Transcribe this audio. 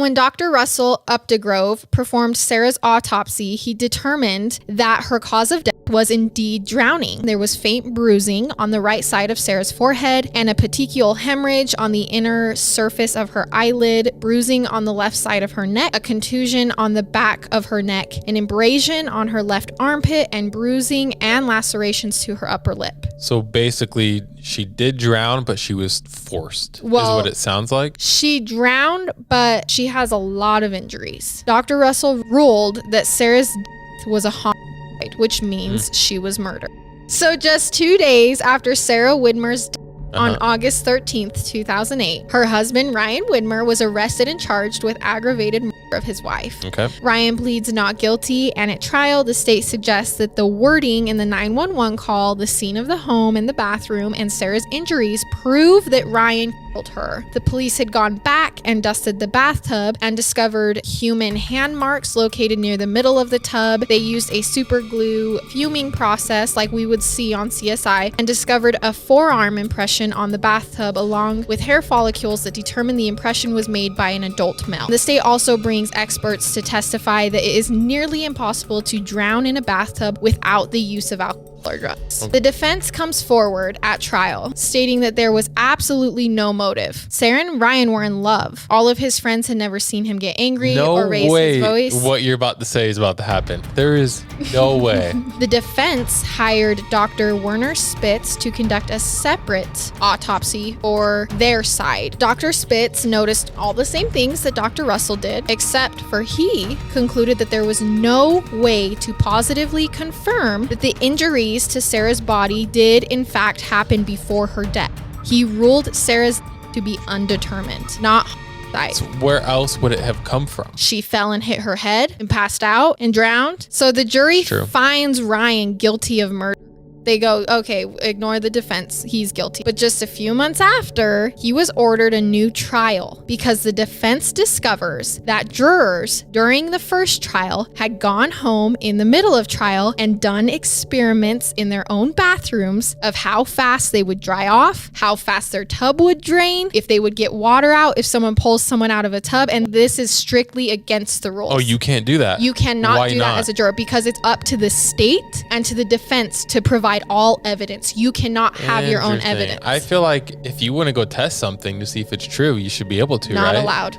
when Dr. Russell Updegrove performed Sarah's autopsy, he determined that her cause of death was indeed drowning. There was faint bruising on the right side of Sarah's forehead and a petechial hemorrhage on the inner surface of her eyelid, bruising on the left side of her neck, a contusion on the back of her neck, an abrasion on her left armpit, and bruising and lacerations to her upper lip. So basically, she did drown, but she was forced, is Well, what it sounds like. She drowned, but she has a lot of injuries. Dr. Russell ruled that Sarah's death was a homicide, which means she was murdered. So just 2 days after Sarah Widmer's death, on August 13th, 2008, her husband, Ryan Widmer, was arrested and charged with aggravated murder of his wife. Okay. Ryan pleads not guilty, and at trial, the state suggests that the wording in the 911 call, the scene of the home and the bathroom, and Sarah's injuries prove that Ryan killed her. The police had gone back and dusted the bathtub and discovered human hand marks located near the middle of the tub. They used a super glue fuming process like we would see on CSI and discovered a forearm impression on the bathtub along with hair follicles that determined the impression was made by an adult male. The state also brings experts to testify that it is nearly impossible to drown in a bathtub without the use of alcohol or drugs. The defense comes forward at trial, stating that there was absolutely no motive. Sarah and Ryan were in love. All of his friends had never seen him get angry or raise his voice. What you're about to say is about to happen. There is no way. The defense hired Dr. Werner Spitz to conduct a separate autopsy for their side. Dr. Spitz noticed all the same things that Dr. Russell did, except for he concluded that there was no way to positively confirm that the injuries to Sarah's body did in fact happen before her death. He ruled Sarah's to be undetermined, not homicide. So where else would it have come from? She fell and hit her head and passed out and drowned. So the jury finds Ryan guilty of murder. They go, okay, ignore the defense. He's guilty. But just a few months after, he was ordered a new trial because the defense discovers that jurors during the first trial had gone home in the middle of trial and done experiments in their own bathrooms of how fast they would dry off, how fast their tub would drain, if they would get water out, if someone pulls someone out of a tub. And this is strictly against the rules. Oh, you can't do that. You cannot do that as a juror because it's up to the state and to the defense to provide all evidence. You cannot have your own evidence. I feel like if you want to go test something to see if it's true, you should be able to, Not right? allowed.